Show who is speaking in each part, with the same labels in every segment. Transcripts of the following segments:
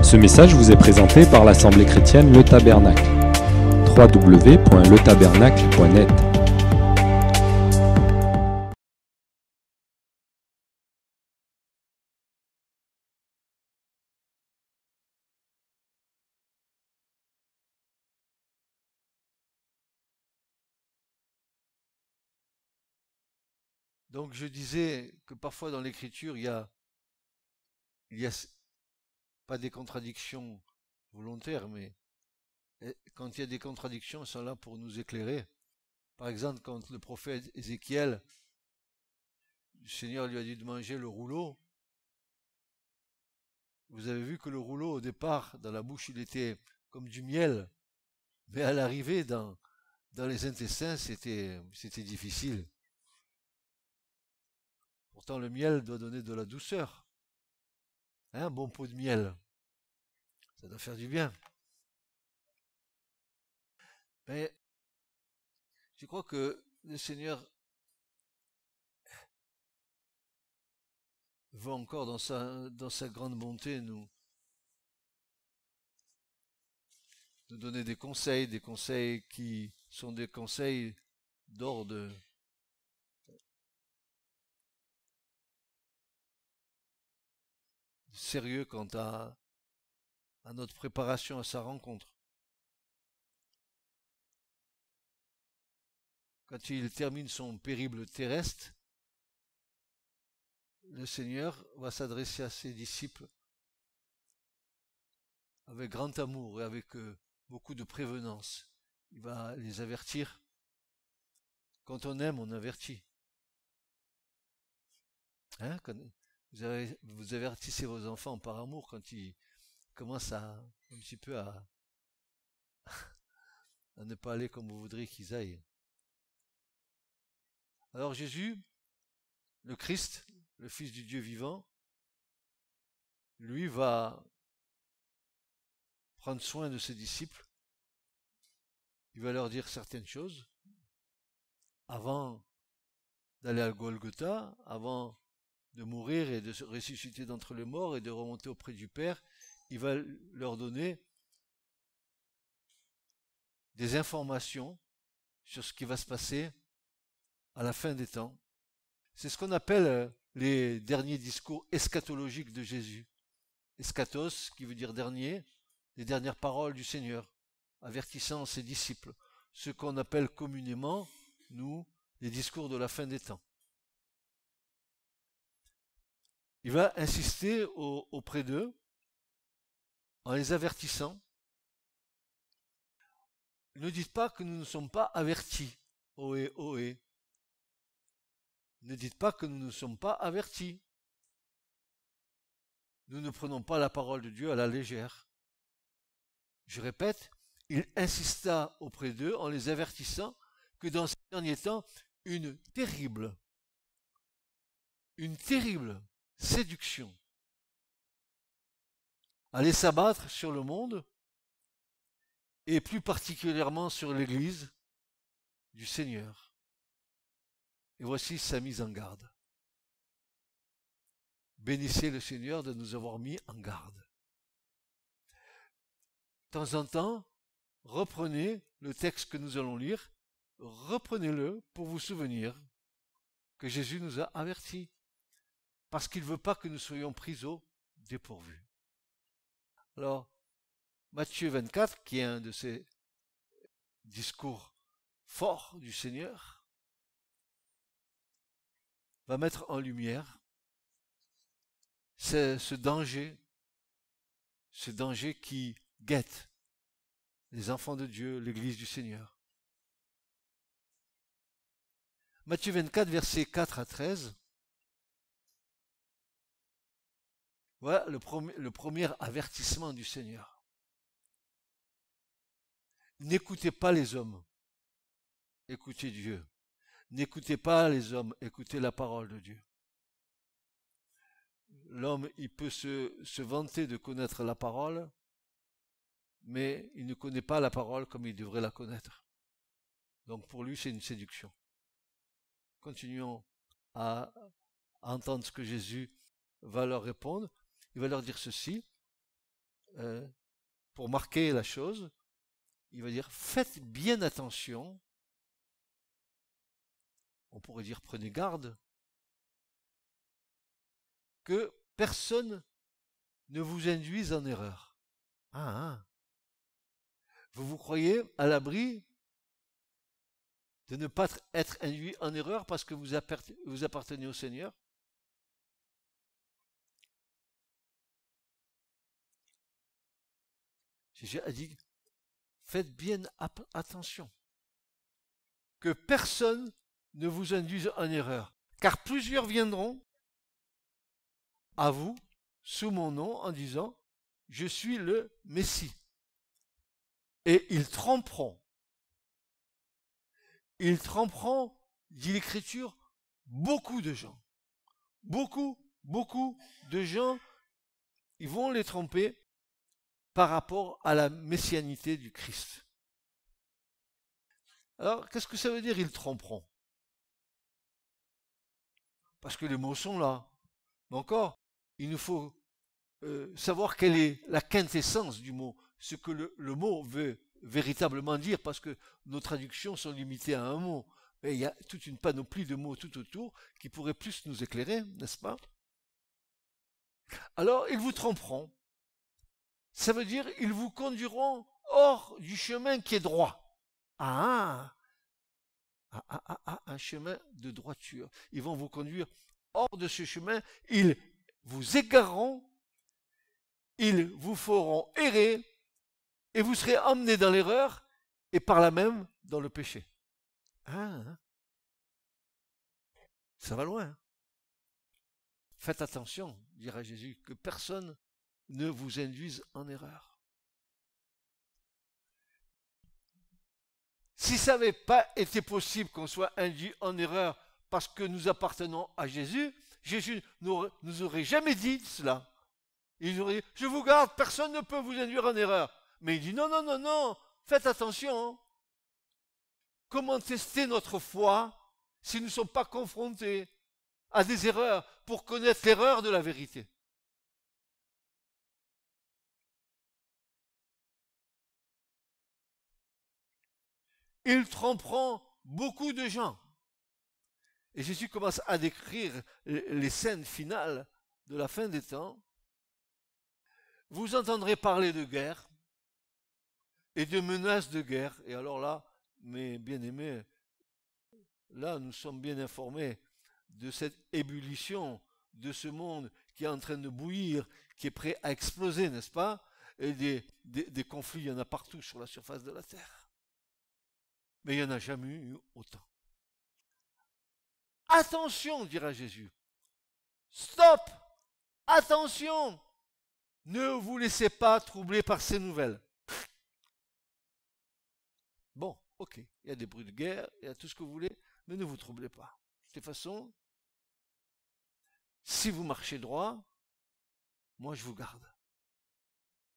Speaker 1: Ce message vous est présenté par l'Assemblée chrétienne Le Tabernacle. www.letabernacle.net.
Speaker 2: Donc je disais que parfois dans l'écriture, il y a pas des contradictions volontaires, mais quand il y a des contradictions, elles sont là pour nous éclairer. Par exemple, quand le prophète Ézéchiel, le Seigneur lui a dit de manger le rouleau, vous avez vu que le rouleau, au départ, dans la bouche, il était comme du miel, mais à l'arrivée, dans les intestins, c'était difficile. Pourtant, le miel doit donner de la douceur. Un bon pot de miel, ça doit faire du bien. Mais je crois que le Seigneur veut encore, dans sa grande bonté, nous donner des conseils qui sont des conseils d'ordre sérieux quant à notre préparation à sa rencontre. Quand il termine son périple terrestre, le Seigneur va s'adresser à ses disciples avec grand amour et avec beaucoup de prévenance. Il va les avertir. Quand on aime, on avertit. Quand vous avertissez vos enfants par amour quand ils commencent un petit peu à ne pas aller comme vous voudriez qu'ils aillent. Alors Jésus, le Christ, le Fils du Dieu vivant, lui va prendre soin de ses disciples. Il va leur dire certaines choses avant d'aller à Golgotha, avant de mourir et de se ressusciter d'entre les morts et de remonter auprès du Père. Il va leur donner des informations sur ce qui va se passer à la fin des temps. C'est ce qu'on appelle les derniers discours eschatologiques de Jésus. Eschatos, qui veut dire dernier, les dernières paroles du Seigneur, avertissant ses disciples. Ce qu'on appelle communément, nous, les discours de la fin des temps. Il va insister auprès d'eux, en les avertissant. Ne dites pas que nous ne sommes pas avertis. Ohé, ohé. Ne dites pas que nous ne sommes pas avertis. Nous ne prenons pas la parole de Dieu à la légère. Je répète, il insista auprès d'eux en les avertissant que dans ces derniers temps, une terrible séduction allait s'abattre sur le monde et plus particulièrement sur l'Église du Seigneur. Et voici sa mise en garde. Bénissez le Seigneur de nous avoir mis en garde. De temps en temps, reprenez le texte que nous allons lire, reprenez-le pour vous souvenir que Jésus nous a avertis, parce qu'il ne veut pas que nous soyons pris au dépourvu. Alors, Matthieu 24, qui est un de ces discours forts du Seigneur, va mettre en lumière ce danger qui guette les enfants de Dieu, l'Église du Seigneur. Matthieu 24, versets 4 à 13. Voilà le premier avertissement du Seigneur. N'écoutez pas les hommes, écoutez Dieu. N'écoutez pas les hommes, écoutez la parole de Dieu. L'homme, il peut se vanter de connaître la parole, mais il ne connaît pas la parole comme il devrait la connaître. Donc pour lui, c'est une séduction. Continuons à entendre ce que Jésus va leur répondre. Il va leur dire ceci. pour marquer la chose, il va dire faites bien attention. On pourrait dire prenez garde que personne ne vous induise en erreur. Vous croyez à l'abri de ne pas être induit en erreur parce que vous appartenez au Seigneur? Jésus a dit, faites bien attention que personne ne vous induise en erreur, car plusieurs viendront à vous sous mon nom en disant, je suis le Messie. Et ils tromperont, dit l'Écriture, beaucoup de gens. Beaucoup de gens, ils vont les tromper par rapport à la messianité du Christ. Alors, qu'est-ce que ça veut dire, ils tromperont? Parce que les mots sont là. Mais encore, il nous faut savoir quelle est la quintessence du mot, ce que le mot veut véritablement dire, parce que nos traductions sont limitées à un mot. Et il y a toute une panoplie de mots tout autour qui pourraient plus nous éclairer, n'est-ce pas? Alors, ils vous tromperont. Ça veut dire, ils vous conduiront hors du chemin qui est droit. Un chemin de droiture. Ils vont vous conduire hors de ce chemin, ils vous égareront, ils vous feront errer, et vous serez emmenés dans l'erreur, et par là même dans le péché. Ça va loin. Faites attention, dira Jésus, que personne ne vous induise en erreur. Si ça n'avait pas été possible qu'on soit induit en erreur parce que nous appartenons à Jésus, Jésus nous aurait jamais dit cela. Il nous aurait dit, je vous garde, personne ne peut vous induire en erreur. Mais il dit, non, faites attention. Comment tester notre foi si nous ne sommes pas confrontés à des erreurs pour connaître l'erreur de la vérité? Ils tromperont beaucoup de gens. Et Jésus commence à décrire les scènes finales de la fin des temps. Vous entendrez parler de guerre et de menaces de guerre. Et alors là, mes bien-aimés, là nous sommes bien informés de cette ébullition de ce monde qui est en train de bouillir, qui est prêt à exploser, n'est-ce pas? Et des conflits, il y en a partout sur la surface de la terre. Mais il n'y en a jamais eu autant. Attention, dira Jésus. Stop! Attention! Ne vous laissez pas troubler par ces nouvelles. Bon, ok, il y a des bruits de guerre, il y a tout ce que vous voulez, mais ne vous troublez pas. De toute façon, si vous marchez droit, moi je vous garde.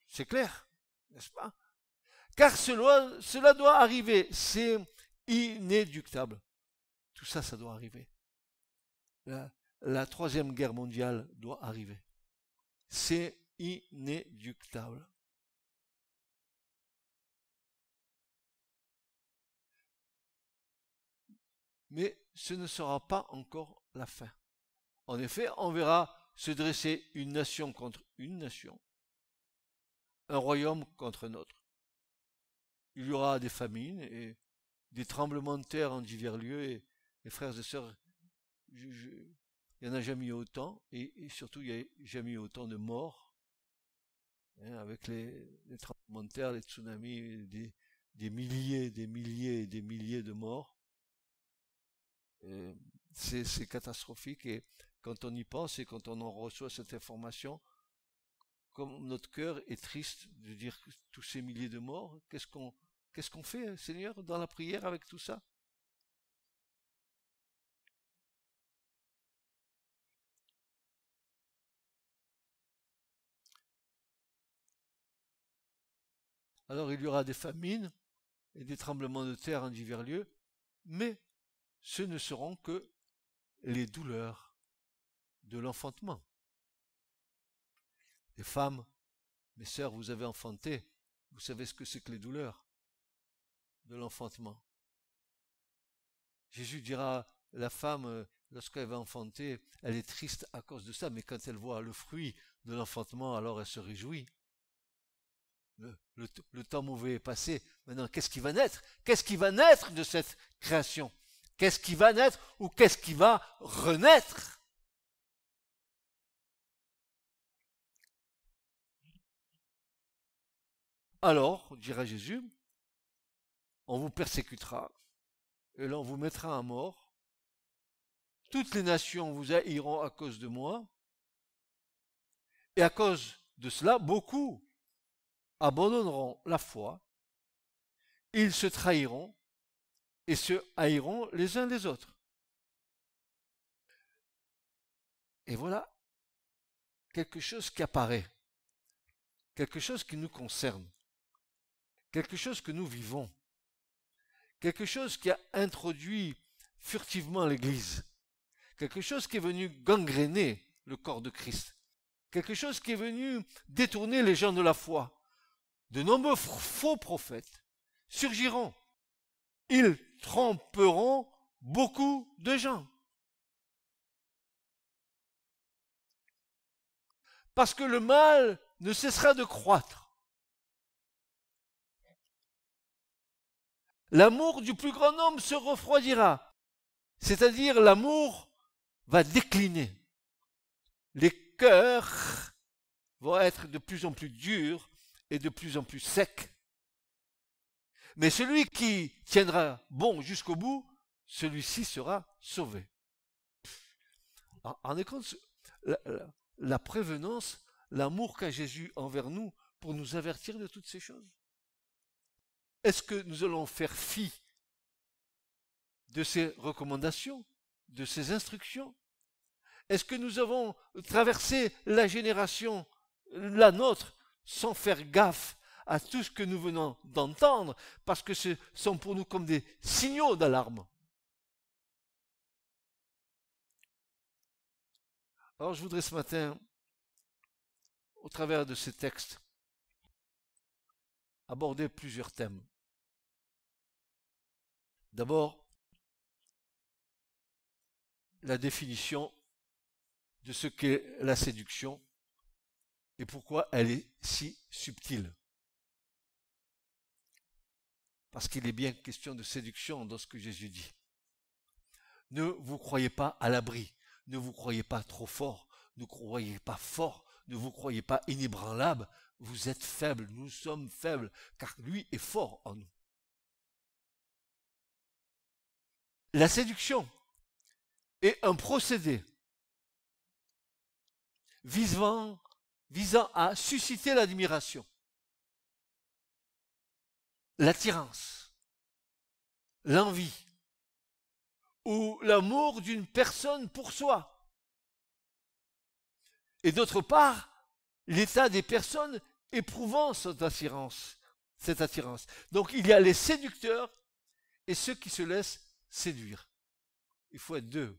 Speaker 2: C'est clair, n'est-ce pas? Car cela doit arriver, c'est inéluctable. Tout ça, ça doit arriver. La troisième guerre mondiale doit arriver. C'est inéluctable. Mais ce ne sera pas encore la fin. En effet, on verra se dresser une nation contre une nation, un royaume contre un autre. Il y aura des famines et des tremblements de terre en divers lieux, et les frères et sœurs, il n'y en a jamais eu autant, et surtout il n'y a jamais eu autant de morts, avec les tremblements de terre, les tsunamis, des milliers de morts. C'est catastrophique, et quand on y pense et quand on en reçoit cette information, comme notre cœur est triste de dire tous ces milliers de morts, qu'est-ce qu'on fait, Seigneur, dans la prière avec tout ça? Alors il y aura des famines et des tremblements de terre en divers lieux, mais ce ne seront que les douleurs de l'enfantement. Les femmes Mes sœurs, vous avez enfanté, vous savez ce que c'est que les douleurs de l'enfantement. Jésus dira, la femme, lorsqu'elle va enfanter, elle est triste à cause de ça, mais quand elle voit le fruit de l'enfantement, alors elle se réjouit. Le temps mauvais est passé. Maintenant, qu'est-ce qui va naître? Qu'est-ce qui va naître de cette création? Qu'est-ce qui va naître ou qu'est-ce qui va renaître? Alors, dira Jésus, on vous persécutera, et là on vous mettra à mort. Toutes les nations vous haïront à cause de moi, et à cause de cela, beaucoup abandonneront la foi, ils se trahiront et se haïront les uns les autres. Et voilà quelque chose qui apparaît, quelque chose qui nous concerne, quelque chose que nous vivons, quelque chose qui a introduit furtivement l'Église, quelque chose qui est venu gangréner le corps de Christ, quelque chose qui est venu détourner les gens de la foi. De nombreux faux prophètes surgiront. Ils tromperont beaucoup de gens. Parce que le mal ne cessera de croître. L'amour du plus grand nombre se refroidira. C'est-à-dire l'amour va décliner. Les cœurs vont être de plus en plus durs et de plus en plus secs. Mais celui qui tiendra bon jusqu'au bout, celui-ci sera sauvé. En compte, la prévenance, l'amour qu'a Jésus envers nous pour nous avertir de toutes ces choses. Est-ce que nous allons faire fi de ces recommandations, de ces instructions? Est-ce que nous avons traversé la génération, la nôtre, sans faire gaffe à tout ce que nous venons d'entendre, parce que ce sont pour nous comme des signaux d'alarme? Alors je voudrais ce matin, au travers de ces textes, aborder plusieurs thèmes. D'abord, la définition de ce qu'est la séduction et pourquoi elle est si subtile. Parce qu'il est bien question de séduction dans ce que Jésus dit. Ne vous croyez pas à l'abri, ne vous croyez pas trop fort, ne croyez pas fort, ne vous croyez pas inébranlable, vous êtes faibles, nous sommes faibles, car lui est fort en nous. La séduction est un procédé visant à susciter l'admiration, l'attirance, l'envie ou l'amour d'une personne pour soi. Et d'autre part, l'état des personnes éprouvant cette attirance. Donc il y a les séducteurs et ceux qui se laissent séduire. Il faut être deux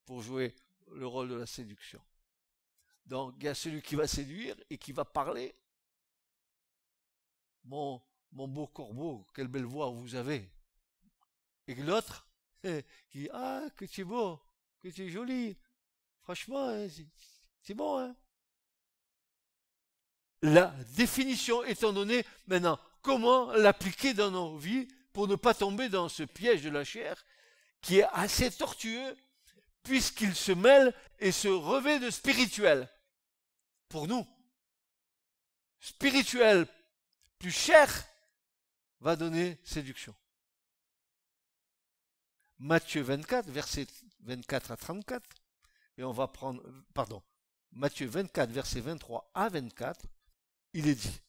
Speaker 2: pour jouer le rôle de la séduction. Donc il y a celui qui va séduire et qui va parler. Mon beau corbeau, quelle belle voix vous avez. Et l'autre qui dit, ah, que tu es beau, que tu es joli. Franchement, c'est bon, hein. La définition étant donnée, maintenant, comment l'appliquer dans nos vies pour ne pas tomber dans ce piège de la chair qui est assez tortueux puisqu'il se mêle et se revêt de spirituel. Pour nous, spirituel plus cher va donner séduction. Matthieu 24, versets 24 à 34, et on va prendre, Matthieu 24, versets 23 à 24, il est dit,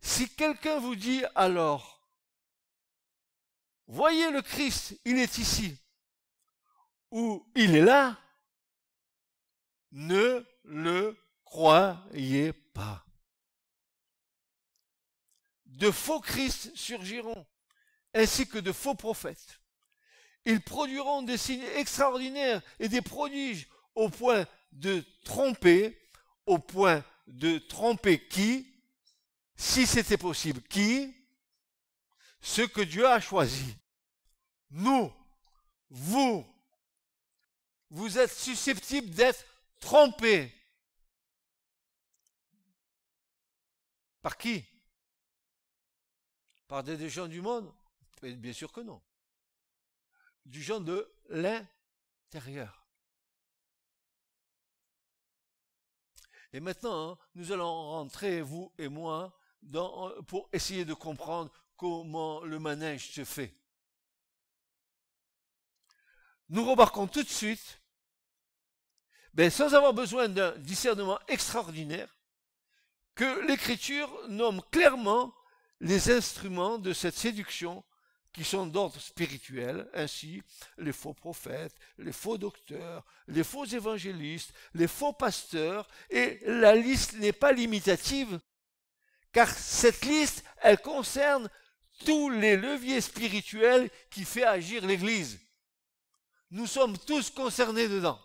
Speaker 2: si quelqu'un vous dit alors, voyez le Christ, il est ici, ou il est là, ne le croyez pas. De faux Christ surgiront, ainsi que de faux prophètes. Ils produiront des signes extraordinaires et des prodiges au point de tromper, au point de tromper qui? Si c'était possible, qui? Ceux que Dieu a choisis. Nous, vous êtes susceptibles d'être trompés. Par qui? Par des gens du monde? Bien sûr que non. Du gens de l'intérieur. Et maintenant, nous allons rentrer, vous et moi, pour essayer de comprendre comment le manège se fait. Nous remarquons tout de suite, sans avoir besoin d'un discernement extraordinaire, que l'Écriture nomme clairement les instruments de cette séduction qui sont d'ordre spirituel, ainsi les faux prophètes, les faux docteurs, les faux évangélistes, les faux pasteurs, et la liste n'est pas limitative, car cette liste, elle concerne tous les leviers spirituels qui font agir l'Église. Nous sommes tous concernés dedans.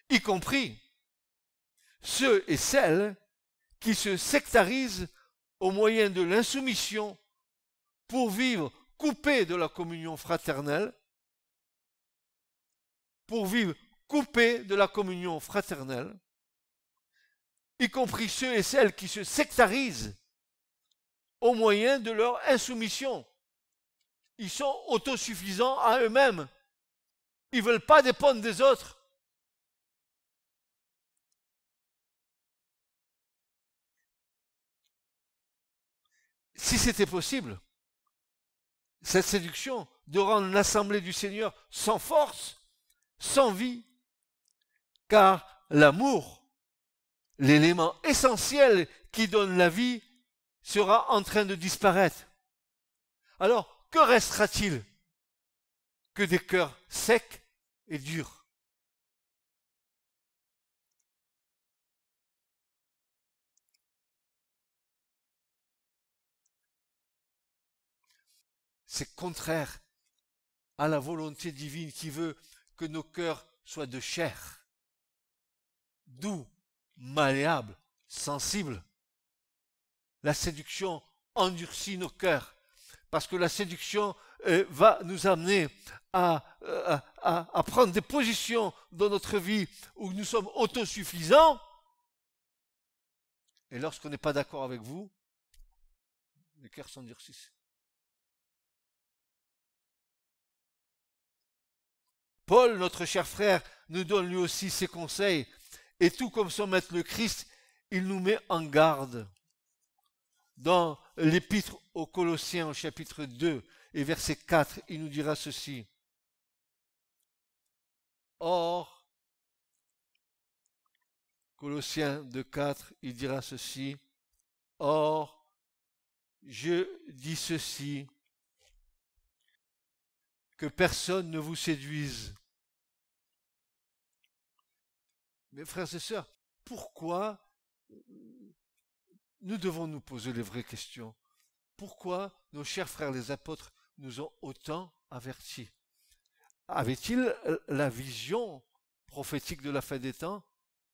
Speaker 2: Y compris ceux et celles qui se sectarisent au moyen de l'insoumission pour vivre coupés de la communion fraternelle, y compris ceux et celles qui se sectarisent au moyen de leur insoumission. Ils sont autosuffisants à eux-mêmes. Ils ne veulent pas dépendre des autres. Si c'était possible, cette séduction de rendre l'assemblée du Seigneur sans force, sans vie, car l'amour, l'élément essentiel qui donne la vie, sera en train de disparaître. Alors, que restera-t-il? Que des cœurs secs et durs. C'est contraire à la volonté divine qui veut que nos cœurs soient de chair, doux, malléables, sensibles. La séduction endurcit nos cœurs, parce que la séduction va nous amener à prendre des positions dans notre vie où nous sommes autosuffisants, et lorsqu'on n'est pas d'accord avec vous, les cœurs s'endurcissent. Paul, notre cher frère, nous donne lui aussi ses conseils, et tout comme son maître le Christ, il nous met en garde. Dans l'épître aux Colossiens, au chapitre 2 et verset 4, il nous dira ceci. Or, Colossiens 2,4, il dira ceci. Or, je dis ceci, que personne ne vous séduise. Mes frères et sœurs, pourquoi nous devons nous poser les vraies questions? Pourquoi nos chers frères les apôtres nous ont autant avertis? Avaient-ils la vision prophétique de la fin des temps?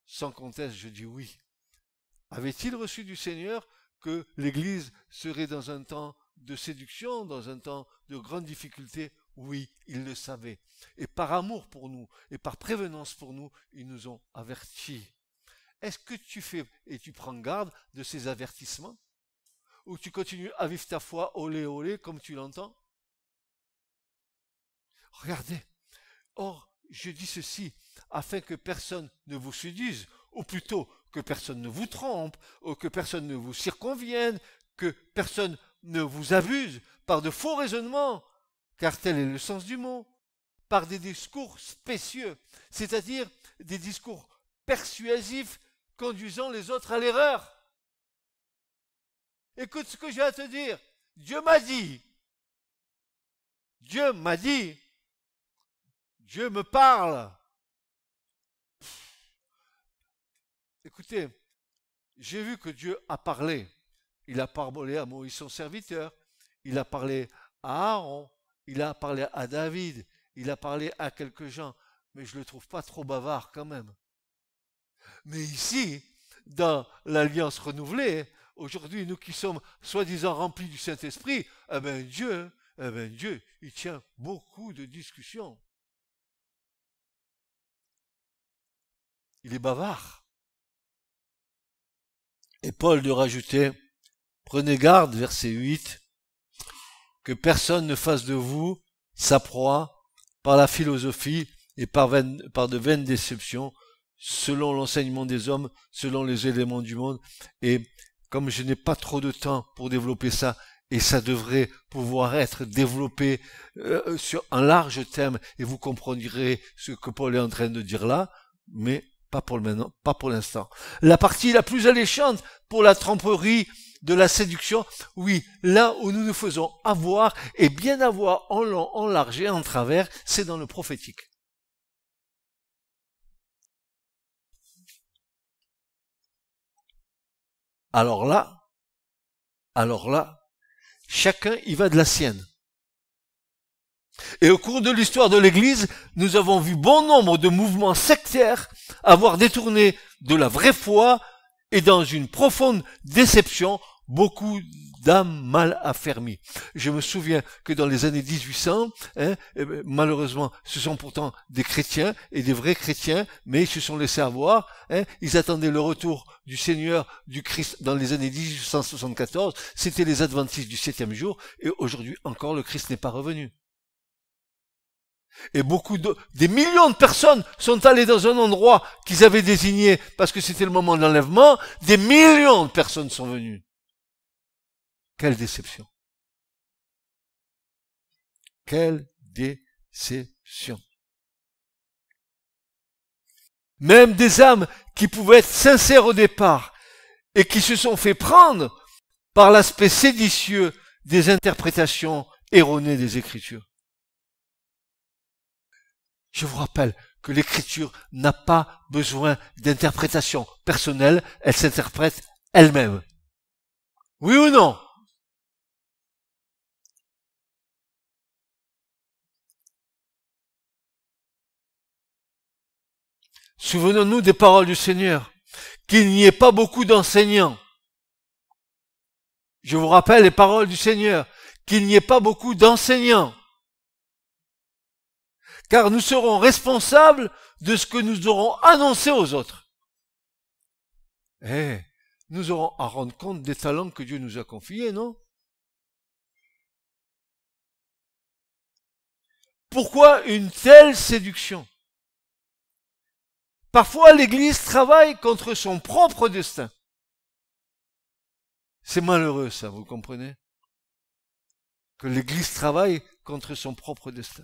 Speaker 2: Sans conteste, je dis oui. Avaient-ils reçu du Seigneur que l'Église serait dans un temps de séduction, dans un temps de grande difficulté? Oui, ils le savaient. Et par amour pour nous, et par prévenance pour nous, ils nous ont avertis. Est-ce que tu fais et tu prends garde de ces avertissements? Ou tu continues à vivre ta foi olé olé comme tu l'entends? Regardez. Or, je dis ceci, afin que personne ne vous séduise, ou plutôt que personne ne vous trompe, ou que personne ne vous circonvienne, que personne ne vous abuse par de faux raisonnements, car tel est le sens du mot, par des discours spécieux, c'est-à-dire des discours persuasifs conduisant les autres à l'erreur. Écoute ce que j'ai à te dire. Dieu m'a dit. Dieu m'a dit. Dieu me parle. Écoutez, j'ai vu que Dieu a parlé. Il a parlé à Moïse son serviteur. Il a parlé à Aaron. Il a parlé à David. Il a parlé à quelques gens. mais je le trouve pas trop bavard quand même. Mais ici, dans l'Alliance renouvelée, aujourd'hui, nous qui sommes soi-disant remplis du Saint-Esprit, Dieu, il tient beaucoup de discussions. Il est bavard. Et Paul de rajouter, prenez garde, verset 8, que personne ne fasse de vous sa proie par la philosophie et par de vaines déceptions, selon l'enseignement des hommes, selon les éléments du monde. Et comme je n'ai pas trop de temps pour développer ça, et ça devrait pouvoir être développé sur un large thème, et vous comprendrez ce que Paul est en train de dire là, mais pas pour le maintenant, pas pour l'instant. La partie la plus alléchante pour la tromperie de la séduction, oui, là où nous nous faisons avoir, et bien avoir en long, en large et en travers, c'est dans le prophétique. Alors là, chacun y va de la sienne. Et au cours de l'histoire de l'Église, nous avons vu bon nombre de mouvements sectaires avoir détourné de la vraie foi et dans une profonde déception, beaucoup d'âmes mal affermies. Je me souviens que dans les années 1800, malheureusement, ce sont pourtant des chrétiens et des vrais chrétiens, mais ils se sont laissés avoir. Ils attendaient le retour du Seigneur, du Christ, dans les années 1874. C'était les adventistes du 7e jour, et aujourd'hui encore, le Christ n'est pas revenu. Et des millions de personnes sont allées dans un endroit qu'ils avaient désigné parce que c'était le moment de l'enlèvement. Des millions de personnes sont venues. Quelle déception. Quelle déception. Même des âmes qui pouvaient être sincères au départ et qui se sont fait prendre par l'aspect séditieux des interprétations erronées des Écritures. Je vous rappelle que l'écriture n'a pas besoin d'interprétation personnelle, elle s'interprète elle-même. Oui ou non? Souvenons-nous des paroles du Seigneur, qu'il n'y ait pas beaucoup d'enseignants. Je vous rappelle les paroles du Seigneur, qu'il n'y ait pas beaucoup d'enseignants. Car nous serons responsables de ce que nous aurons annoncé aux autres. Nous aurons à rendre compte des talents que Dieu nous a confiés, non? Pourquoi une telle séduction? Parfois, l'Église travaille contre son propre destin. C'est malheureux, ça, vous comprenez? Que l'Église travaille contre son propre destin.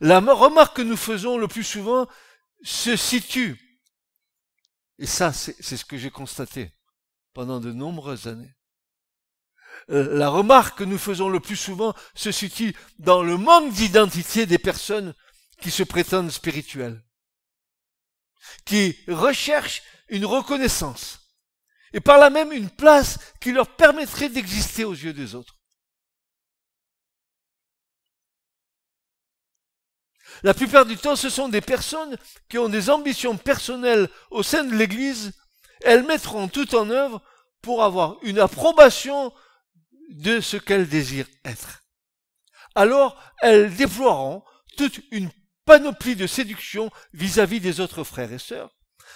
Speaker 2: La remarque que nous faisons le plus souvent se situe, et ça, c'est ce que j'ai constaté pendant de nombreuses années. La remarque que nous faisons le plus souvent se situe dans le manque d'identité des personnes qui se prétendent spirituelles, qui recherchent une reconnaissance, et par là même une place qui leur permettrait d'exister aux yeux des autres. La plupart du temps, ce sont des personnes qui ont des ambitions personnelles au sein de l'Église. Elles mettront tout en œuvre pour avoir une approbation de ce qu'elles désirent être. Alors, elles déploieront toute une panoplie de séduction vis-à-vis des autres frères et sœurs,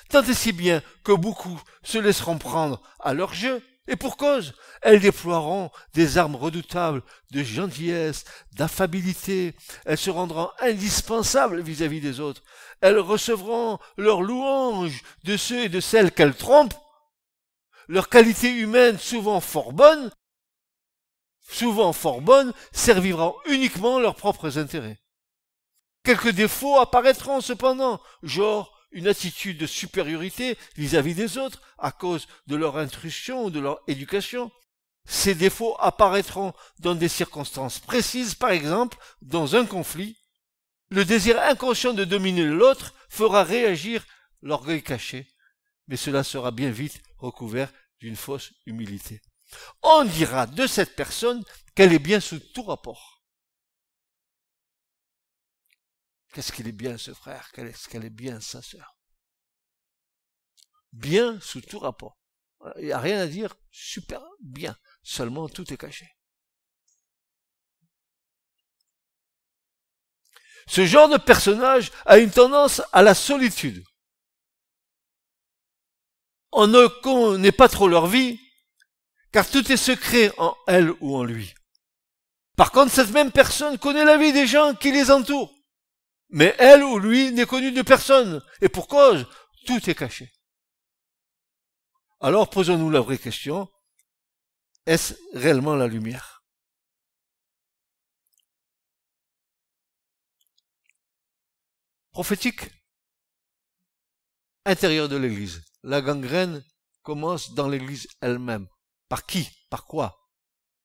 Speaker 2: tant et si bien que beaucoup se laisseront prendre à leur jeu. Et pour cause, elles déploieront des armes redoutables de gentillesse, d'affabilité. Elles se rendront indispensables vis-à-vis des autres. Elles recevront leurs louanges de ceux et de celles qu'elles trompent. Leurs qualités humaines, souvent fort bonnes, serviront uniquement leurs propres intérêts. Quelques défauts apparaîtront cependant, genre une attitude de supériorité vis-à-vis des autres à cause de leur instruction ou de leur éducation. Ces défauts apparaîtront dans des circonstances précises, par exemple, dans un conflit. Le désir inconscient de dominer l'autre fera réagir l'orgueil caché, mais cela sera bien vite recouvert d'une fausse humilité. On dira de cette personne qu'elle est bien sous tout rapport. Qu'est-ce qu'il est bien ce frère, qu'est-ce qu'elle est bien sa sœur. Bien sous tout rapport. Il n'y a rien à dire, super bien. Seulement tout est caché. Ce genre de personnage a une tendance à la solitude. On ne connaît pas trop leur vie, car tout est secret en elle ou en lui. Par contre, cette même personne connaît la vie des gens qui les entourent. Mais elle ou lui n'est connu de personne. Et pour cause, tout est caché. Alors posons-nous la vraie question. Est-ce réellement la lumière? Prophétique. Intérieur de l'Église. La gangrène commence dans l'Église elle-même. Par qui? Par quoi?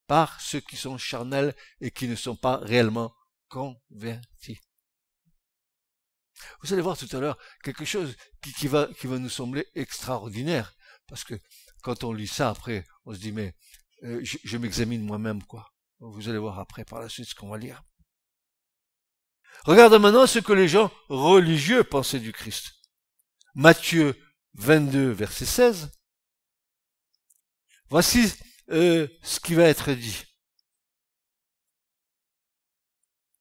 Speaker 2: Par ceux qui sont charnels et qui ne sont pas réellement convertis. Vous allez voir tout à l'heure quelque chose qui va nous sembler extraordinaire. Parce que quand on lit ça après, on se dit mais je m'examine moi-même quoi. Vous allez voir après par la suite ce qu'on va lire. Regardez maintenant ce que les gens religieux pensaient du Christ. Matthieu 22, verset 16. Voici ce qui va être dit.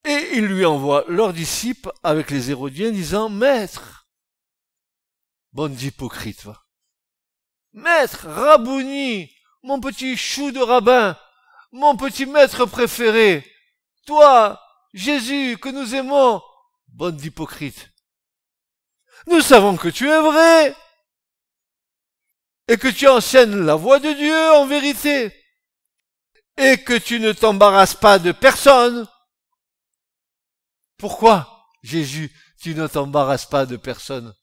Speaker 2: Et ils lui envoient leurs disciples avec les Hérodiens disant, Maître, bande d'hypocrites, va. Maître, Rabouni, mon petit chou de rabbin, mon petit maître préféré, toi, Jésus, que nous aimons, bande d'hypocrites. Nous savons que tu es vrai et que tu enseignes la voie de Dieu en vérité et que tu ne t'embarrasses pas de personne. Pourquoi, Jésus, tu ne t'embarrasses pas de personne?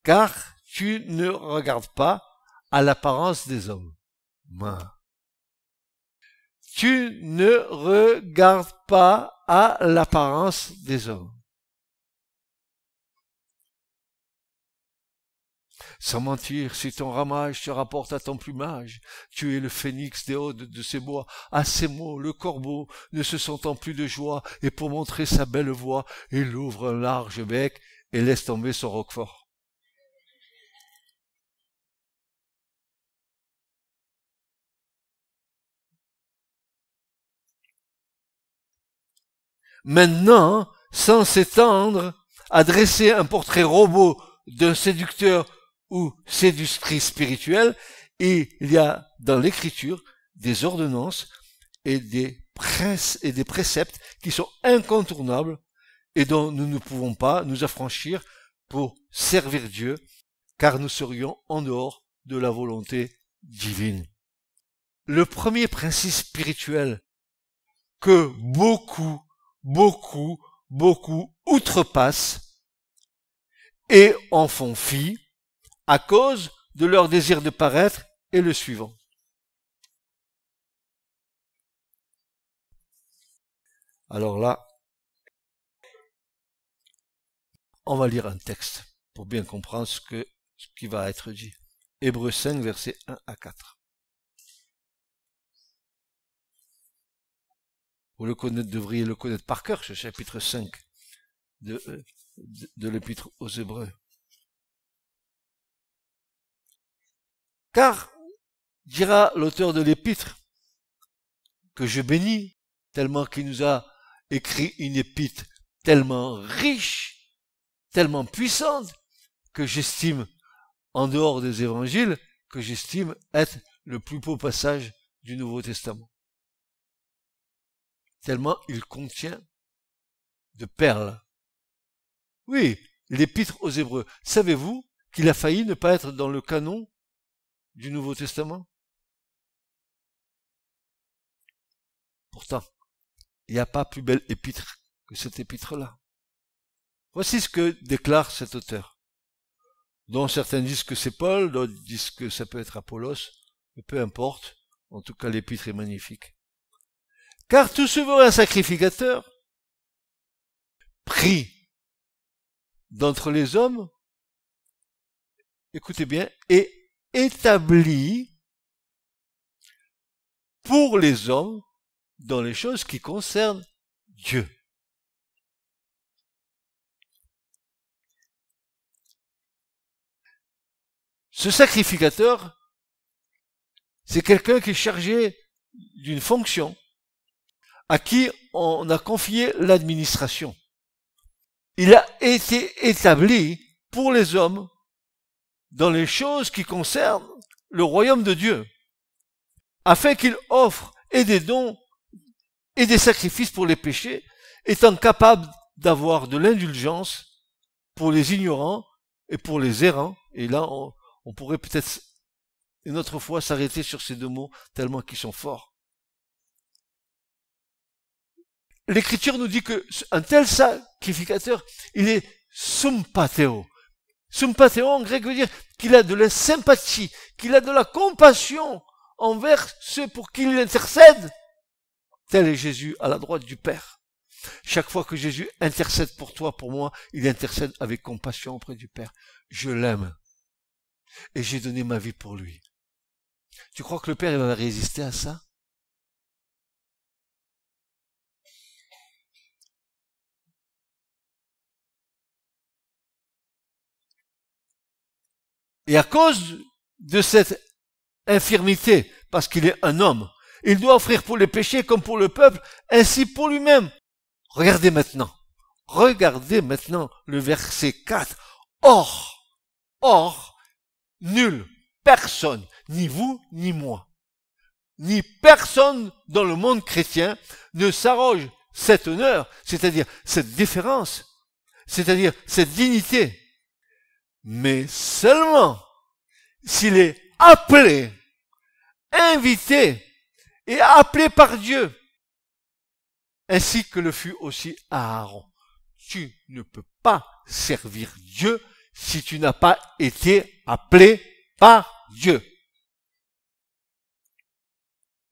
Speaker 2: Car tu ne regardes pas à l'apparence des hommes. Tu ne regardes pas à l'apparence des hommes. Sans mentir, si ton ramage te rapporte à ton plumage, tu es le phénix des hauts de ces bois. À ces mots, le corbeau, ne se sentant plus de joie, et pour montrer sa belle voix, il ouvre un large bec et laisse tomber son roquefort. Maintenant, sans s'étendre, à dresser un portrait robot d'un séducteur ou séductrice spirituelle, il y a dans l'écriture des ordonnances et des préceptes qui sont incontournables et dont nous ne pouvons pas nous affranchir pour servir Dieu, car nous serions en dehors de la volonté divine. Le premier principe spirituel que beaucoup outrepassent et en font fi à cause de leur désir de paraître est le suivant. Alors là, on va lire un texte pour bien comprendre ce qui va être dit. Hébreux 5, versets 1 à 4. Vous devriez le connaître par cœur, ce chapitre 5 de l'épître aux Hébreux. Car, dira l'auteur de l'épître, que je bénis, tellement qu'il nous a écrit une épître tellement riche, tellement puissante, que j'estime, en dehors des évangiles, que j'estime être le plus beau passage du Nouveau Testament. Tellement il contient de perles. Oui, l'épître aux Hébreux. Savez-vous qu'il a failli ne pas être dans le canon du Nouveau Testament? Pourtant, il n'y a pas plus belle épître que cette épître-là. Voici ce que déclare cet auteur, dont certains disent que c'est Paul, d'autres disent que ça peut être Apollos, mais peu importe, en tout cas l'épître est magnifique. Car tout souverain sacrificateur, pris d'entre les hommes, écoutez bien, est établi pour les hommes dans les choses qui concernent Dieu. Ce sacrificateur, c'est quelqu'un qui est chargé d'une fonction, à qui on a confié l'administration. Il a été établi pour les hommes dans les choses qui concernent le royaume de Dieu, afin qu'il offre et des dons et des sacrifices pour les péchés, étant capable d'avoir de l'indulgence pour les ignorants et pour les errants. Et là, on pourrait peut-être une autre fois s'arrêter sur ces deux mots, tellement qu'ils sont forts. L'Écriture nous dit que un tel sacrificateur, il est sympatheo. Sympatheo en grec veut dire qu'il a de la sympathie, qu'il a de la compassion envers ceux pour qui il intercède. Tel est Jésus à la droite du Père. Chaque fois que Jésus intercède pour toi, pour moi, il intercède avec compassion auprès du Père. Je l'aime. Et j'ai donné ma vie pour lui. Tu crois que le Père il va résister à ça? Et à cause de cette infirmité, parce qu'il est un homme, il doit offrir pour les péchés comme pour le peuple, ainsi pour lui-même. Regardez maintenant le verset 4. Or, nul, personne, ni vous, ni moi, ni personne dans le monde chrétien ne s'arroge cet honneur, c'est-à-dire cette déférence, c'est-à-dire cette dignité, mais seulement s'il est appelé, invité et appelé par Dieu, ainsi que le fut aussi Aaron. Tu ne peux pas servir Dieu si tu n'as pas été appelé par Dieu.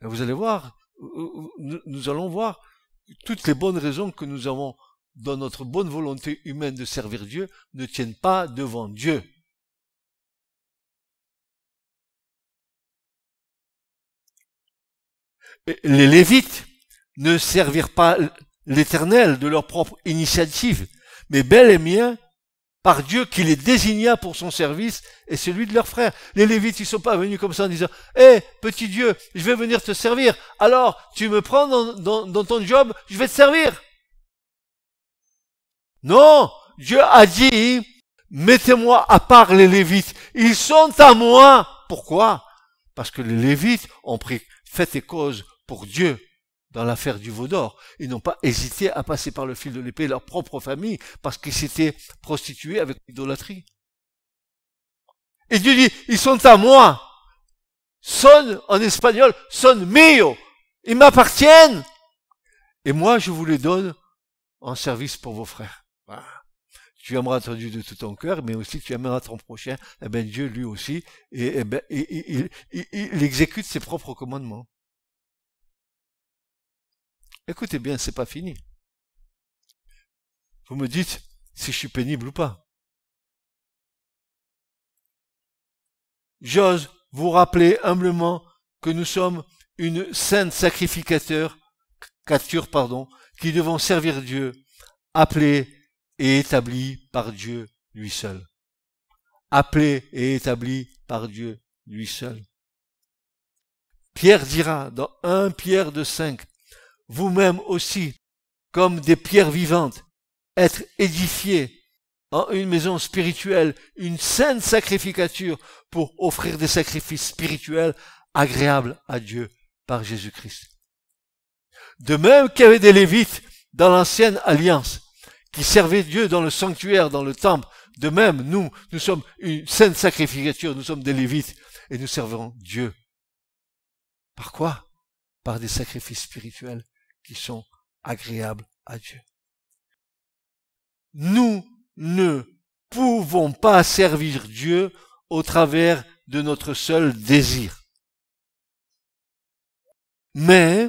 Speaker 2: Et vous allez voir, nous allons voir toutes les bonnes raisons que nous avons dans notre bonne volonté humaine de servir Dieu ne tiennent pas devant Dieu. Et les Lévites ne servirent pas l'Éternel de leur propre initiative, mais bel et bien par Dieu qui les désigna pour son service et celui de leurs frères. Les Lévites, ils sont pas venus comme ça en disant « Hé, petit Dieu, je vais venir te servir, alors tu me prends dans ton job, je vais te servir. » Non, Dieu a dit « Mettez-moi à part les Lévites, ils sont à moi. » Pourquoi? Parce que les Lévites ont pris fait et cause pour Dieu dans l'affaire du veau d'or. Ils n'ont pas hésité à passer par le fil de l'épée leur propre famille parce qu'ils s'étaient prostitués avec l'idolâtrie. Et Dieu dit, ils sont à moi. Son, en espagnol, son mío. Ils m'appartiennent. Et moi, je vous les donne en service pour vos frères. Voilà. Tu aimeras ton Dieu de tout ton cœur, mais aussi tu aimeras ton prochain. Eh ben, Dieu, lui aussi, il exécute ses propres commandements. Écoutez bien, c'est pas fini. Vous me dites si je suis pénible ou pas. J'ose vous rappeler humblement que nous sommes une sainte sacrificature, qui devons servir Dieu, appelés et établis par Dieu lui seul. Appelés et établis par Dieu lui seul. Pierre dira dans 1 Pierre 2,5, vous-même aussi, comme des pierres vivantes, être édifiés en une maison spirituelle, une sainte sacrificature pour offrir des sacrifices spirituels agréables à Dieu par Jésus-Christ. De même qu'il y avait des Lévites dans l'ancienne alliance qui servaient Dieu dans le sanctuaire, dans le temple, de même nous sommes une sainte sacrificature, nous sommes des Lévites et nous servirons Dieu. Par quoi? Par des sacrifices spirituels qui sont agréables à Dieu. Nous ne pouvons pas servir Dieu au travers de notre seul désir. Mais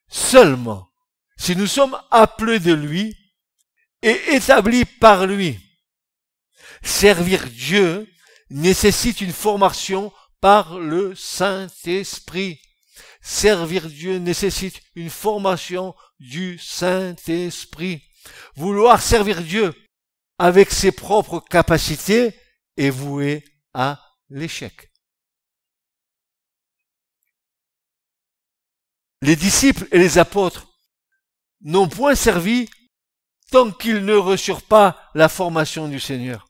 Speaker 2: seulement si nous sommes appelés de lui et établis par lui. Servir Dieu nécessite une formation par le Saint-Esprit. Servir Dieu nécessite une formation du Saint-Esprit. Vouloir servir Dieu avec ses propres capacités est voué à l'échec. Les disciples et les apôtres n'ont point servi tant qu'ils ne reçurent pas la formation du Seigneur.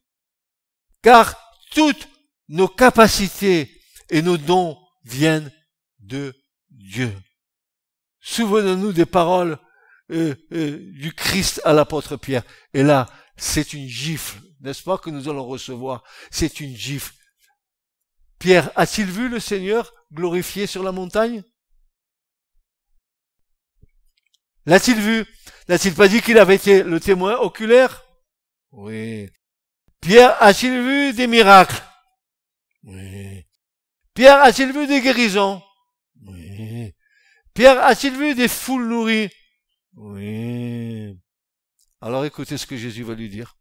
Speaker 2: Car toutes nos capacités et nos dons viennent de Dieu. Souvenons-nous des paroles du Christ à l'apôtre Pierre. Et là, c'est une gifle, n'est-ce pas, que nous allons recevoir. C'est une gifle. Pierre, a-t-il vu le Seigneur glorifié sur la montagne? L'a-t-il vu? N'a-t-il pas dit qu'il avait été le témoin oculaire? Oui. Pierre, a-t-il vu des miracles? Oui. Pierre, a-t-il vu des guérisons? Oui. Pierre, a-t-il vu des foules nourries? Oui. Alors écoutez ce que Jésus va lui dire.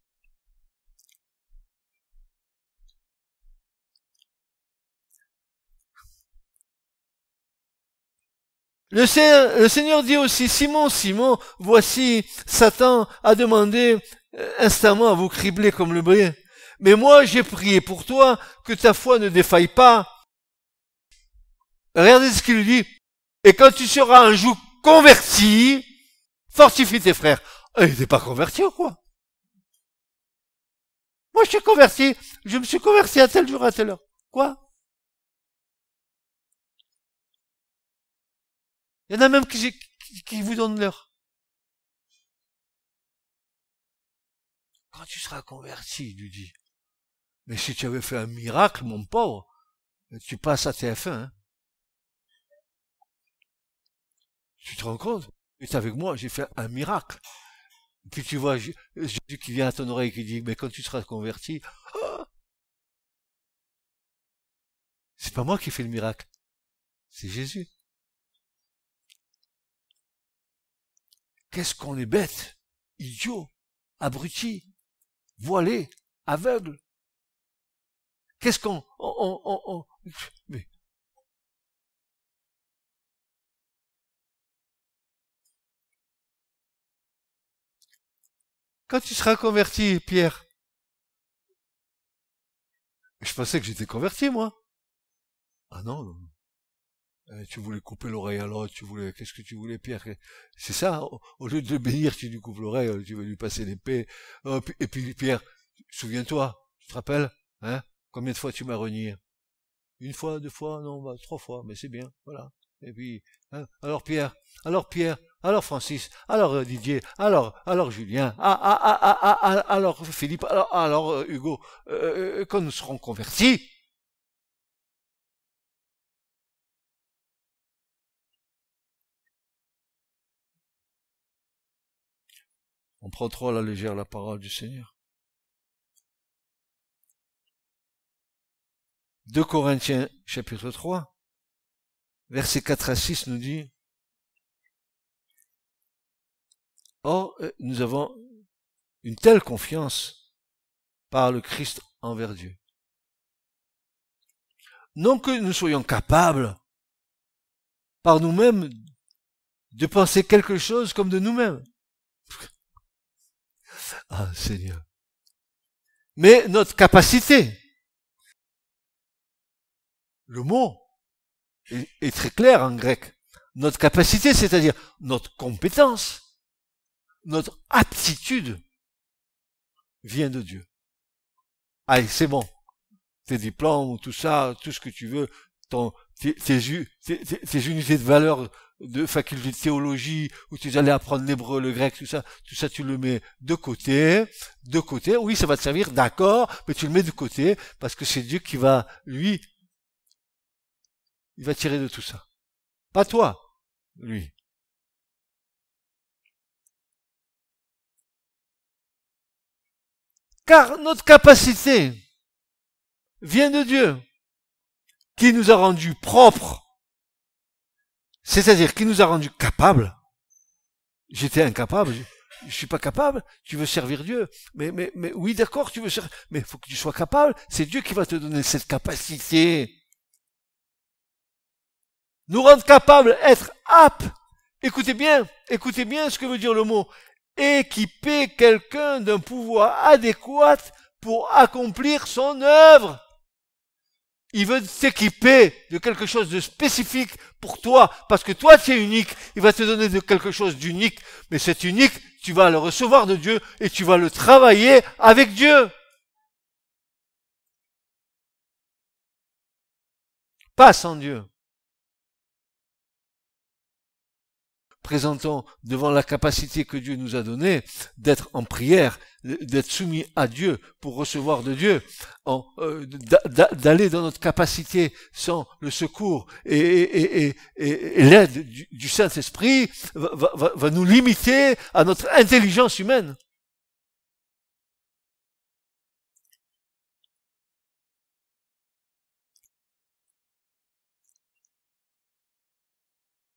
Speaker 2: Le Seigneur dit aussi, Simon, Simon, voici, Satan a demandé instamment à vous cribler comme le blé. Mais moi, j'ai prié pour toi, que ta foi ne défaille pas. Regardez ce qu'il lui dit. Et quand tu seras un jour converti, fortifie tes frères. Il n'est pas converti ou quoi? Moi, je suis converti. Je me suis converti à tel jour, à telle heure. Quoi? Il y en a même qui vous donnent l'heure. Quand tu seras converti, il lui dit. Mais si tu avais fait un miracle, mon pauvre, tu passes à TF1. Hein. Tu te rends compte? Tu es avec moi, j'ai fait un miracle. Et puis tu vois Jésus qui vient à ton oreille et qui dit, mais quand tu seras converti, c'est pas moi qui fais le miracle, c'est Jésus. Qu'est-ce qu'on est bête, idiot, abruti, voilé, aveugle. Qu'est-ce qu'on... Mais... Quand tu seras converti, Pierre, je pensais que j'étais converti, moi. Ah non, non. Tu voulais couper l'oreille à l'autre, qu'est-ce que tu voulais, Pierre? C'est ça, au lieu de le bénir, tu lui coupes l'oreille, tu veux lui passer l'épée. Et puis, Pierre, souviens-toi, tu te rappelles, hein? Combien de fois tu m'as renié? Une fois, 2 fois, non, 3 fois, mais c'est bien, voilà. Et puis, hein? Alors Pierre, alors Francis, alors Didier, alors Julien, alors Philippe, alors Hugo, quand nous serons convertis, on prend trop à la légère la parole du Seigneur. 2 Corinthiens, chapitre 3, versets 4 à 6 nous dit, or, nous avons une telle confiance par le Christ envers Dieu. Non que nous soyons capables, par nous-mêmes, de penser quelque chose comme de nous-mêmes. Ah, Seigneur. Mais notre capacité, le mot est très clair en grec. Notre capacité, c'est-à-dire notre compétence, notre aptitude, vient de Dieu. Allez, c'est bon. Tes diplômes, tout ça, tout ce que tu veux, tes unités de valeur de faculté de théologie, où tu allais apprendre l'hébreu, le grec, tout ça tu le mets de côté, oui, ça va te servir, d'accord, mais tu le mets de côté, parce que c'est Dieu qui va, lui, il va tirer de tout ça. Pas toi, lui. Car notre capacité vient de Dieu, qui nous a rendus propres, c'est-à-dire qui nous a rendus capables. J'étais incapable, je suis pas capable, tu veux servir Dieu, mais oui d'accord, tu veux servir, mais il faut que tu sois capable, c'est Dieu qui va te donner cette capacité. Nous rendre capables, être aptes, écoutez bien ce que veut dire le mot, équiper quelqu'un d'un pouvoir adéquat pour accomplir son œuvre. Il veut t'équiper de quelque chose de spécifique pour toi, parce que toi tu es unique. Il va te donner de quelque chose d'unique, mais cet unique, tu vas le recevoir de Dieu et tu vas le travailler avec Dieu. Pas sans Dieu. Présentons devant la capacité que Dieu nous a donnée d'être en prière, d'être soumis à Dieu pour recevoir de Dieu, d'aller dans notre capacité sans le secours et l'aide du Saint-Esprit va nous limiter à notre intelligence humaine.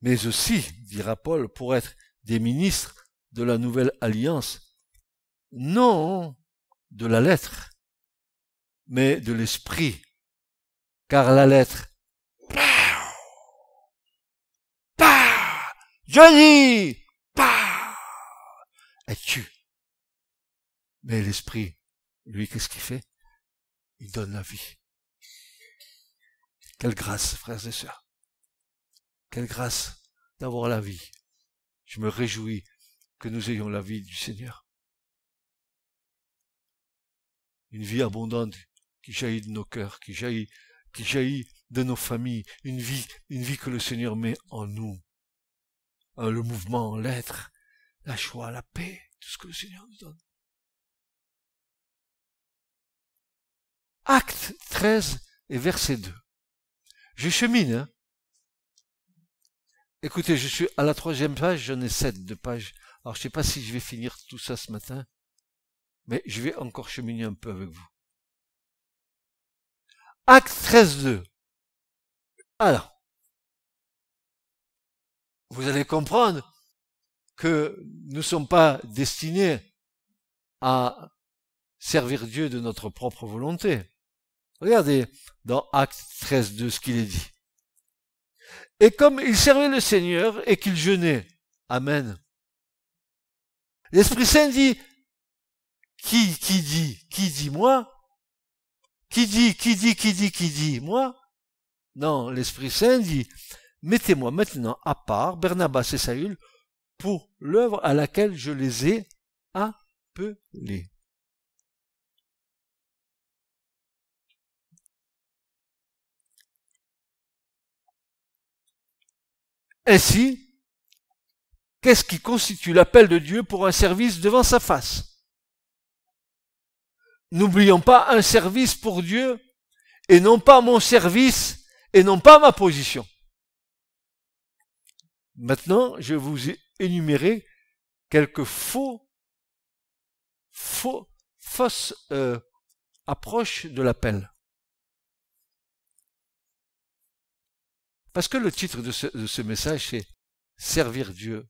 Speaker 2: Mais aussi, dira Paul, pour être des ministres de la nouvelle alliance, non de la lettre, mais de l'esprit. Car la lettre, Johnny, elle tue. Mais l'esprit, lui, qu'est-ce qu'il fait? Il donne la vie. Quelle grâce, frères et sœurs. Quelle grâce d'avoir la vie. Je me réjouis que nous ayons la vie du Seigneur. Une vie abondante qui jaillit de nos cœurs, qui jaillit de nos familles, une vie que le Seigneur met en nous. Le mouvement, l'être, la joie, la paix, tout ce que le Seigneur nous donne. Acte 13 et verset 2. Je chemine, hein. Écoutez, je suis à la 3e page, j'en ai 7 de pages. Alors je sais pas si je vais finir tout ça ce matin, mais je vais encore cheminer un peu avec vous. Acte 13.2. Alors, vous allez comprendre que nous ne sommes pas destinés à servir Dieu de notre propre volonté. Regardez dans Acte 13.2 ce qu'il est dit. Et comme il servait le Seigneur et qu'il jeûnait, Amen. L'Esprit Saint dit, qui dit moi? Qui dit moi? Non, l'Esprit Saint dit, mettez-moi maintenant à part Barnabas et Saül pour l'œuvre à laquelle je les ai appelés. Ainsi, qu'est-ce qui constitue l'appel de Dieu pour un service devant sa face? N'oublions pas un service pour Dieu et non pas mon service et non pas ma position. Maintenant, je vous ai énuméré quelques fausses approches de l'appel. Parce que le titre de ce message, c'est « Servir Dieu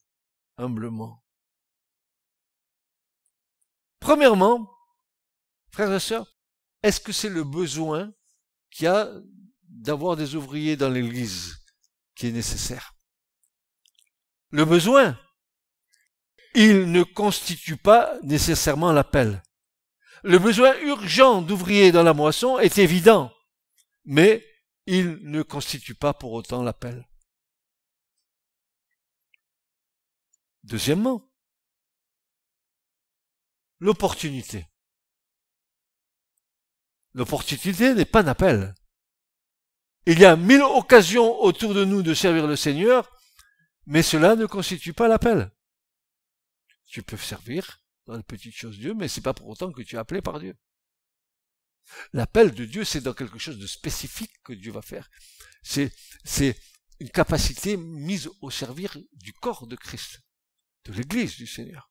Speaker 2: humblement ». Premièrement, frères et sœurs, est-ce que c'est le besoin qu'il y a d'avoir des ouvriers dans l'Église qui est nécessaire? Le besoin, il ne constitue pas nécessairement l'appel. Le besoin urgent d'ouvriers dans la moisson est évident, mais il ne constitue pas pour autant l'appel. Deuxièmement, l'opportunité. L'opportunité n'est pas un appel. Il y a 1000 occasions autour de nous de servir le Seigneur, mais cela ne constitue pas l'appel. Tu peux servir dans les petites choses de Dieu, mais c'est pas pour autant que tu es appelé par Dieu. L'appel de Dieu, c'est dans quelque chose de spécifique que Dieu va faire. C'est une capacité mise au service du corps de Christ, de l'Église du Seigneur.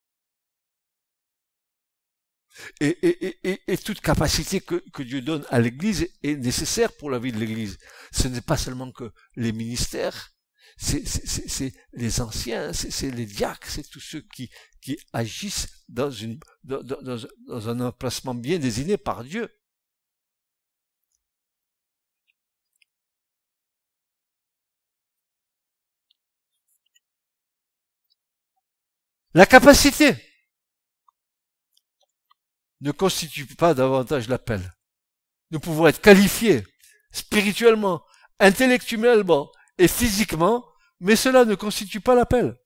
Speaker 2: Et toute capacité que Dieu donne à l'Église est nécessaire pour la vie de l'Église. Ce n'est pas seulement que les ministères, c'est les anciens, c'est les diacres, c'est tous ceux qui agissent dans un emplacement bien désigné par Dieu. La capacité ne constitue pas davantage l'appel. Nous pouvons être qualifiés, spirituellement, intellectuellement et physiquement, mais cela ne constitue pas l'appel.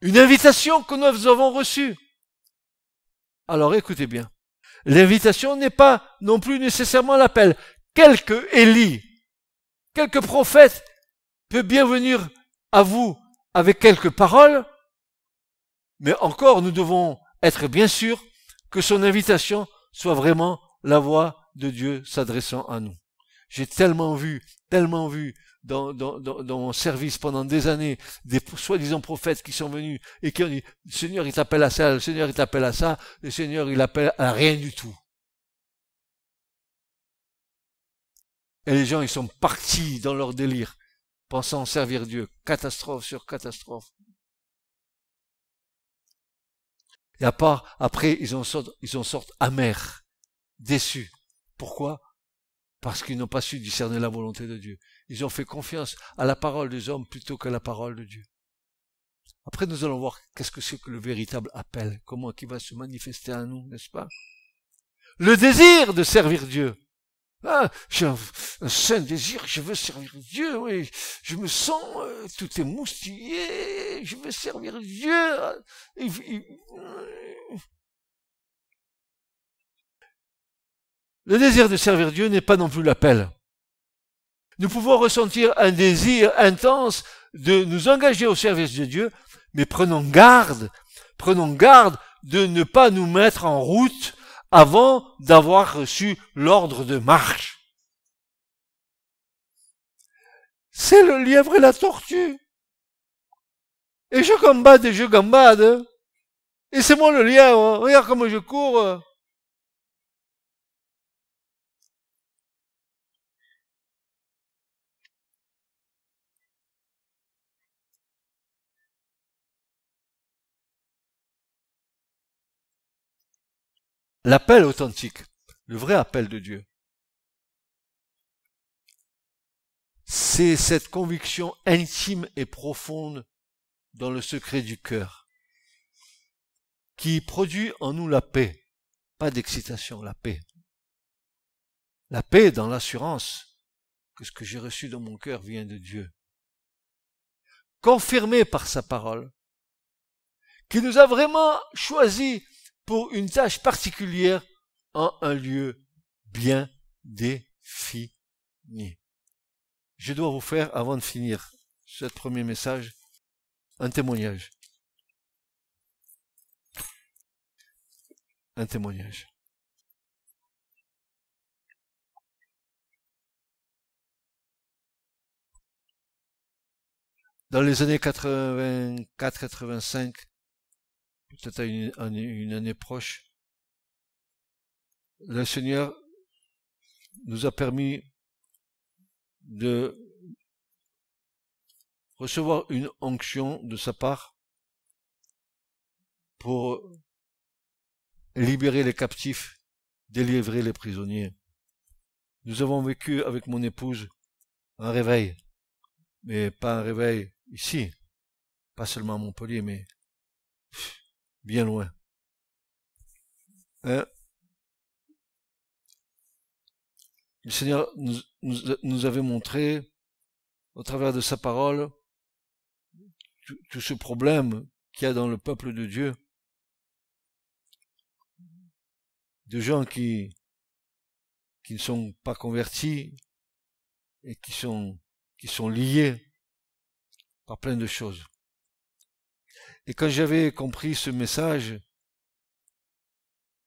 Speaker 2: Une invitation que nous avons reçue. Alors écoutez bien. L'invitation n'est pas non plus nécessairement l'appel. Quelque Élie, quelque prophète peut bien venir à vous avec quelques paroles, mais encore nous devons être bien sûrs que son invitation soit vraiment la voix de Dieu s'adressant à nous. J'ai tellement vu dans mon service pendant des années, des soi-disant prophètes qui sont venus et qui ont dit, le Seigneur il t'appelle à ça, le Seigneur il t'appelle à ça, le Seigneur il appelle à rien du tout. Et les gens ils sont partis dans leur délire, pensant servir Dieu, catastrophe sur catastrophe. Et à part, après ils en sortent amers, déçus. Pourquoi? Parce qu'ils n'ont pas su discerner la volonté de Dieu. Ils ont fait confiance à la parole des hommes plutôt qu'à la parole de Dieu. Après, nous allons voir qu'est-ce que c'est que le véritable appel, comment il va se manifester à nous, n'est-ce pas? Le désir de servir Dieu. Ah, j'ai un saint désir, je veux servir Dieu, oui. Je me sens tout émoustillé, je veux servir Dieu. Le désir de servir Dieu n'est pas non plus l'appel. Nous pouvons ressentir un désir intense de nous engager au service de Dieu, mais prenons garde de ne pas nous mettre en route avant d'avoir reçu l'ordre de marche. C'est le lièvre et la tortue. Et je gambade. Et c'est moi le lièvre. Regarde comme je cours. L'appel authentique, le vrai appel de Dieu, c'est cette conviction intime et profonde dans le secret du cœur, qui produit en nous la paix, pas d'excitation, la paix. La paix dans l'assurance que ce que j'ai reçu dans mon cœur vient de Dieu, confirmé par sa parole, qui nous a vraiment choisi pour une tâche particulière en un lieu bien défini. Je dois vous faire, avant de finir ce premier message, un témoignage. Un témoignage. Dans les années 84-85, peut-être à une année proche, le Seigneur nous a permis de recevoir une onction de sa part pour libérer les captifs, délivrer les prisonniers. Nous avons vécu avec mon épouse un réveil, mais pas un réveil ici, pas seulement à Montpellier, mais bien loin. Le Seigneur nous avait montré, au travers de sa parole, tout ce problème qu'il y a dans le peuple de Dieu, de gens qui ne sont pas convertis et qui sont liés par plein de choses. Et quand j'avais compris ce message,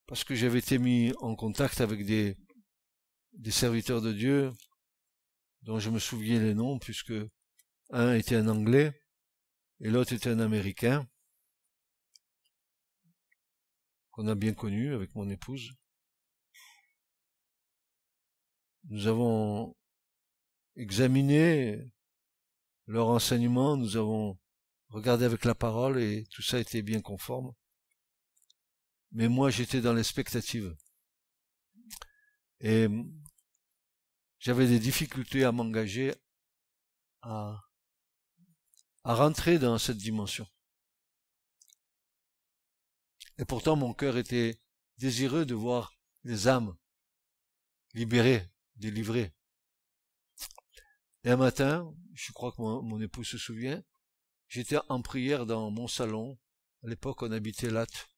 Speaker 2: parce que j'avais été mis en contact avec des serviteurs de Dieu, dont je me souviens les noms, puisque un était un Anglais et l'autre était un Américain, qu'on a bien connu avec mon épouse. Nous avons examiné leur enseignement, nous avons regardé avec la parole et tout ça était bien conforme. Mais moi j'étais dans l'expectative. Et j'avais des difficultés à m'engager à rentrer dans cette dimension. Et pourtant mon cœur était désireux de voir des âmes libérées, délivrées. Et un matin, je crois que mon époux se souvient, j'étais en prière dans mon salon. À l'époque, on habitait Latte.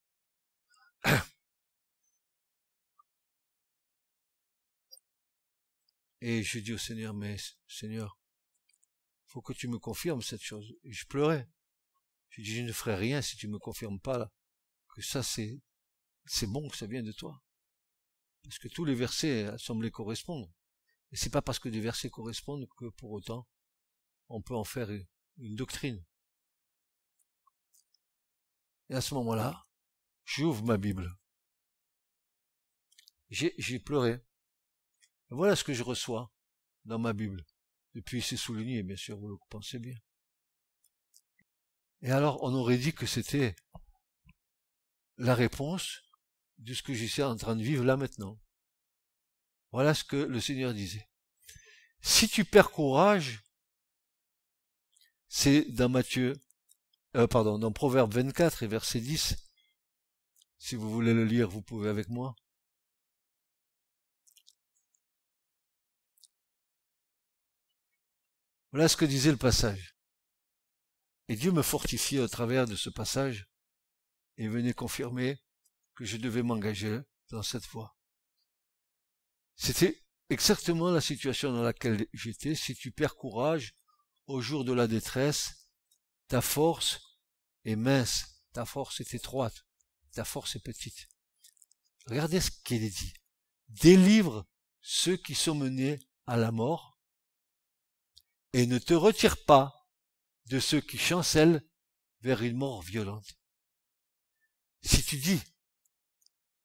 Speaker 2: Et je dis au Seigneur, mais Seigneur, faut que tu me confirmes cette chose. Et je pleurais. Je dis, je ne ferai rien si tu me confirmes pas là, que ça c'est bon, que ça vient de toi. Parce que tous les versets semblaient correspondre. Et c'est pas parce que des versets correspondent que pour autant on peut en faire une doctrine. Et à ce moment-là, j'ouvre ma Bible. J'ai pleuré. Et voilà ce que je reçois dans ma Bible. Depuis, c'est souligné, bien sûr, vous le pensez bien. Et alors, on aurait dit que c'était la réponse de ce que je suis en train de vivre là maintenant. Voilà ce que le Seigneur disait. Si tu perds courage, c'est dans dans Proverbe 24 et verset 10. Si vous voulez le lire, vous pouvez avec moi. Voilà ce que disait le passage. Et Dieu me fortifiait au travers de ce passage et venait confirmer que je devais m'engager dans cette voie. C'était exactement la situation dans laquelle j'étais. Si tu perds courage au jour de la détresse, ta force est mince, ta force est étroite, ta force est petite. Regardez ce qu'il est dit. Délivre ceux qui sont menés à la mort et ne te retire pas de ceux qui chancellent vers une mort violente. Si tu dis,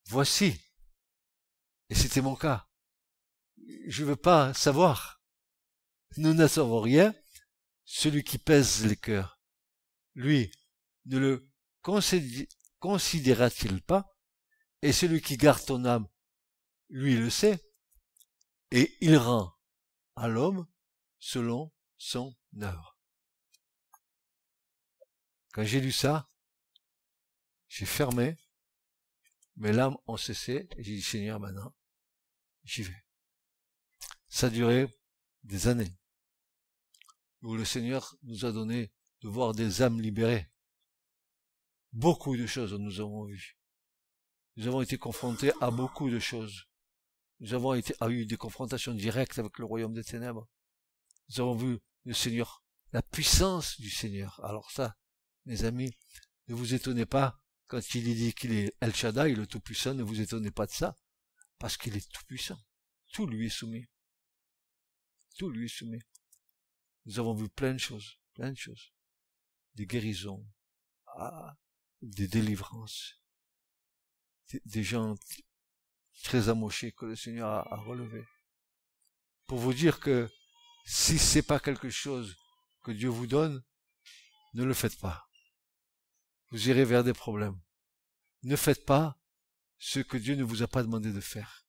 Speaker 2: voici, et c'était mon cas, je veux pas savoir, nous ne savons rien, celui qui pèse les cœurs, lui, ne le considéra-t-il pas, et celui qui garde ton âme, lui le sait, et il rend à l'homme selon son œuvre. Quand j'ai lu ça, j'ai fermé, mes larmes ont cessé, et j'ai dit, Seigneur, maintenant, j'y vais. Ça a duré des années, où le Seigneur nous a donné de voir des âmes libérées. Beaucoup de choses nous avons vues. Nous avons été confrontés à beaucoup de choses. Nous avons eu des confrontations directes avec le royaume des ténèbres. Nous avons vu le Seigneur, la puissance du Seigneur. Alors ça, mes amis, ne vous étonnez pas quand il dit qu'il est El Shaddai, le Tout-Puissant, ne vous étonnez pas de ça, parce qu'il est Tout-Puissant. Tout lui est soumis. Tout lui est soumis. Nous avons vu plein de choses. Des guérisons, des délivrances, des gens très amochés que le Seigneur a relevés. Pour vous dire que si c'est pas quelque chose que Dieu vous donne, ne le faites pas. Vous irez vers des problèmes. Ne faites pas ce que Dieu ne vous a pas demandé de faire.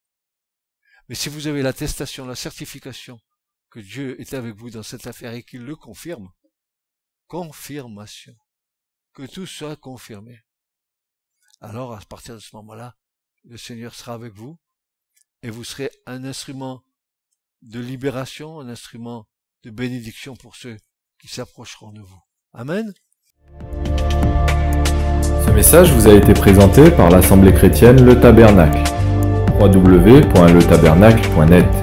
Speaker 2: Mais si vous avez l'attestation, la certification que Dieu est avec vous dans cette affaire et qu'il le confirme, confirmation, que tout soit confirmé. Alors, à partir de ce moment-là, le Seigneur sera avec vous et vous serez un instrument de libération, un instrument de bénédiction pour ceux qui s'approcheront de vous. Amen.
Speaker 1: Ce message vous a été présenté par l'Assemblée chrétienne Le Tabernacle. www.letabernacle.net